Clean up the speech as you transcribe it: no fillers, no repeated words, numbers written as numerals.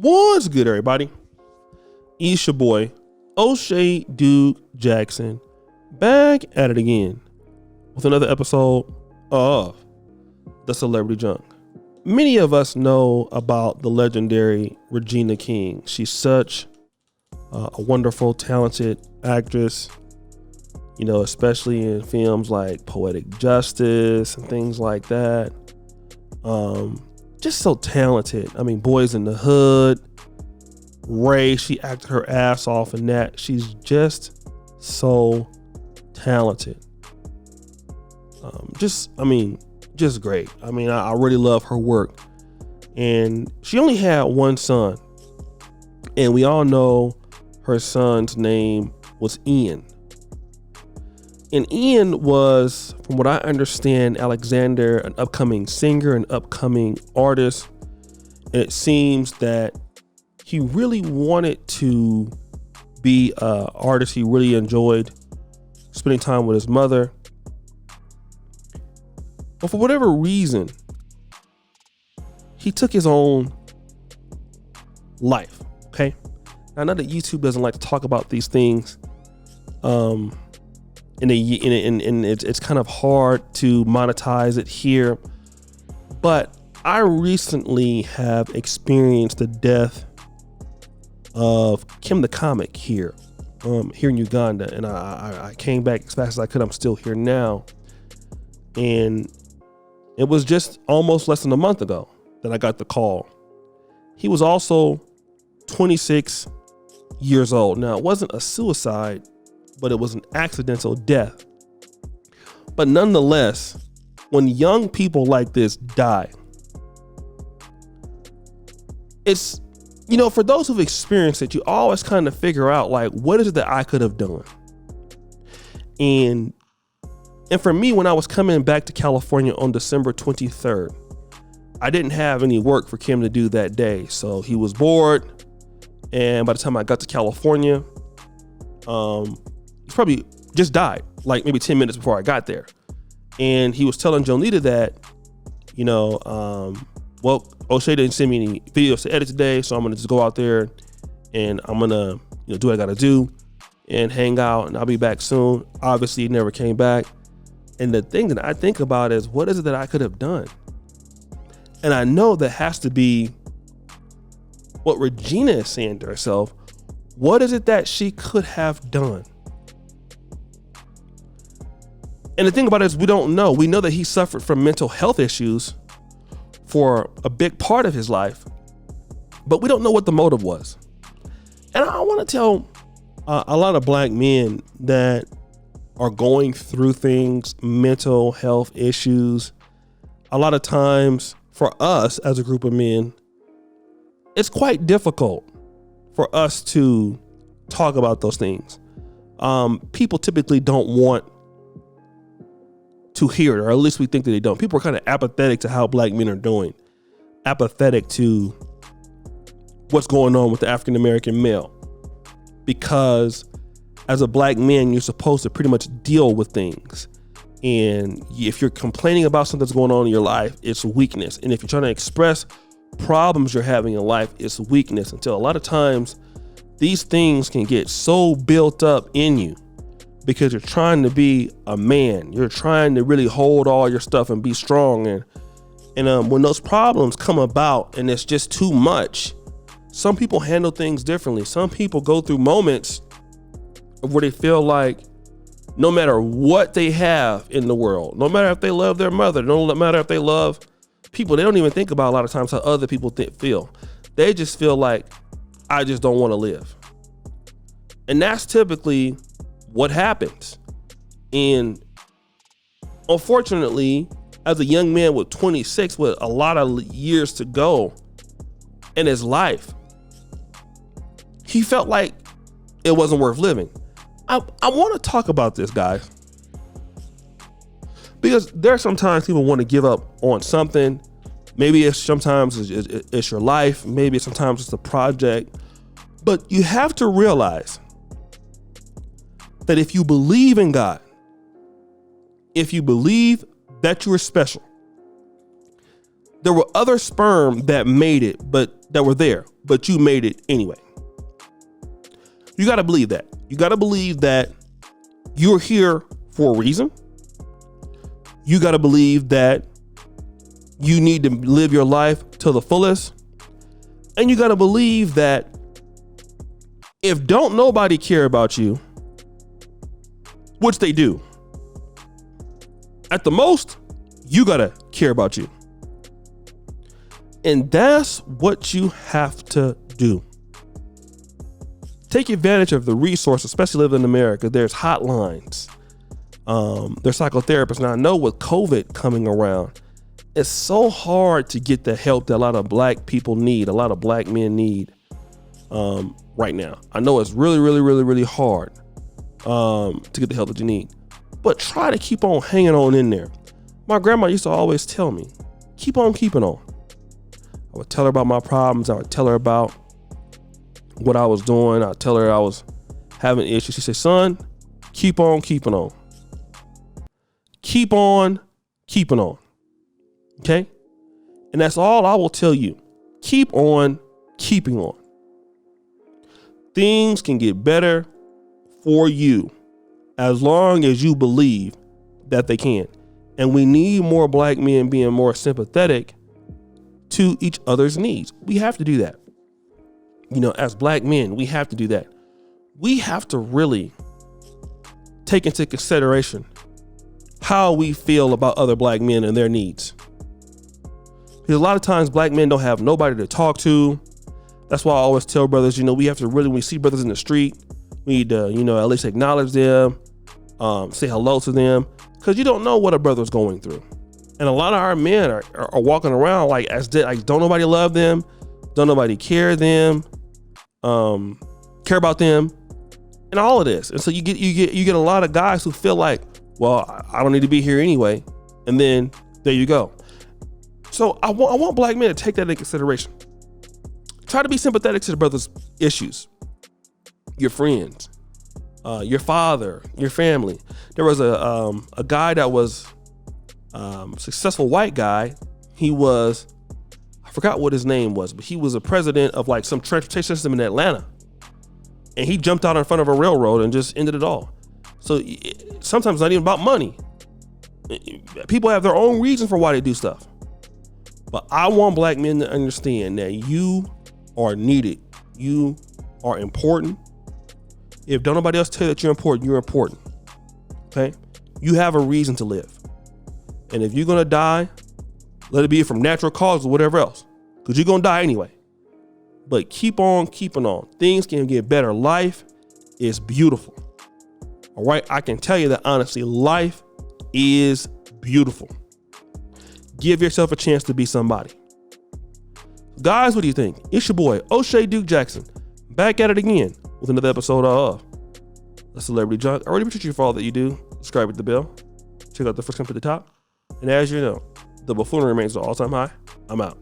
What's good, everybody? It's your boy, O'Shea Duke Jackson, back at it again with another episode of The Celebrity Junk. Many of us know about the legendary Regina King. She's such a wonderful, talented actress, you know, especially in films like Poetic Justice and things like that. Just so talented. I mean, Boys in the Hood, Ray, she acted her ass off in that. She's just so talented. Just great. I mean, I really love her work. And she only had one son. And we all know her son's name was Ian. And Ian was, from what I understand, Alexander, an upcoming singer, an upcoming artist. And it seems that he really wanted to be an artist. He really enjoyed spending time with his mother. But for whatever reason, he took his own life. Okay. Now, I know that YouTube doesn't like to talk about these things. And it's kind of hard to monetize it here. But I recently have experienced the death of Kim the Comic here in Uganda. And I came back as fast as I could. I'm still here now. And it was just almost less than a month ago that I got the call. He was also 26 years old. Now, it wasn't a suicide, but it was an accidental death. But nonetheless, when young people like this die, it's, you know, for those who've experienced it, you always kind of figure out, like, what is it that I could have done? And for me, when I was coming back to California on December 23rd, I didn't have any work for Kim to do that day. So he was bored. And by the time I got to California, he probably just died, like maybe 10 minutes before I got there. And he was telling Jonita that, you know, well, O'Shea didn't send me any videos to edit today, so I'm going to just go out there and I'm going to, you know, do what I got to do and hang out, and I'll be back soon. Obviously, he never came back. And the thing that I think about is, what is it that I could have done? And I know that has to be what Regina is saying to herself. What is it that she could have done? And the thing about it is, we don't know. We know that he suffered from mental health issues for a big part of his life, but we don't know what the motive was. And I want to tell a lot of black men that are going through things, mental health issues. A lot of times for us as a group of men, it's quite difficult for us to talk about those things. People typically don't want to hear it, or at least we think that they don't. People are kind of apathetic to how black men are doing, apathetic to what's going on with the African-American male, because as a black man, you're supposed to pretty much deal with things. And if you're complaining about something that's going on in your life, it's weakness. And if you're trying to express problems you're having in life, it's weakness. Until a lot of times these things can get so built up in you because you're trying to be a man. You're trying to really hold all your stuff and be strong. And when those problems come about and it's just too much, some people handle things differently. Some people go through moments where they feel like no matter what they have in the world, no matter if they love their mother, no matter if they love people, they don't even think about a lot of times how other people feel. They just feel like, I just don't want to live. And that's typically what happens. And unfortunately, as a young man with 26 with a lot of years to go in his life, he felt like it wasn't worth living. I want to talk about this, guys, because there are sometimes people want to give up on something. Maybe it's sometimes it's your life. Maybe sometimes it's a project. But you have to realize that if you believe in God, if you believe that you are special, there were other sperm that made it, but that were there, but you made it anyway. You got to believe that. You got to believe that you're here for a reason. You got to believe that you need to live your life to the fullest. And you got to believe that if don't nobody care about you, which they do, at the most, you got to care about you. And that's what you have to do. Take advantage of the resources, especially living in America. There's hotlines. There's psychotherapists. Now, I know with COVID coming around, it's so hard to get the help that a lot of black people need, a lot of black men need right now. I know it's really, really, really, really hard to get the help that you need. But try to keep on hanging on in there. My grandma used to always tell me, keep on keeping on. I would tell her about my problems. I would tell her about what I was doing. I'd tell her I was having issues. She said, son, keep on keeping on. Keep on keeping on. Okay? And that's all I will tell you. Keep on keeping on. Things can get better for you as long as you believe that they can. And we need more black men being more sympathetic to each other's needs. We have to do that. You know, as black men, we have to do that. We have to really take into consideration how we feel about other black men and their needs. Because a lot of times black men don't have nobody to talk to. That's why I always tell brothers, you know, we have to really, when we see brothers in the street, we need to, you know, at least acknowledge them, say hello to them, because you don't know what a brother's going through. And a lot of our men are walking around like don't nobody love them, don't nobody care about them, and all of this. And so you get a lot of guys who feel like, well, I don't need to be here anyway. And then there you go. So I want black men to take that into consideration. Try to be sympathetic to the brother's issues, your friends, your father, your family. There was a guy that was successful white guy. He was, I forgot what his name was, but he was a president of like some transportation system in Atlanta. And he jumped out in front of a railroad and just ended it all. So sometimes it's not even about money. People have their own reasons for why they do stuff. But I want black men to understand that you are needed. You are important. If don't nobody else tell you that you're important, you're important. Okay? You have a reason to live. And if you're going to die, let it be from natural causes or whatever else, because you're going to die anyway. But keep on keeping on. Things can get better. Life is beautiful. All right? I can tell you that honestly, life is beautiful. Give yourself a chance to be somebody. Guys, what do you think? It's your boy, O'Shea Duke Jackson, back at it again with another episode of The Celebrity Junk. I really appreciate you for all that you do. Subscribe with the bell. Check out the first come to the top. And as you know, the buffoonery remains at all-time high. I'm out.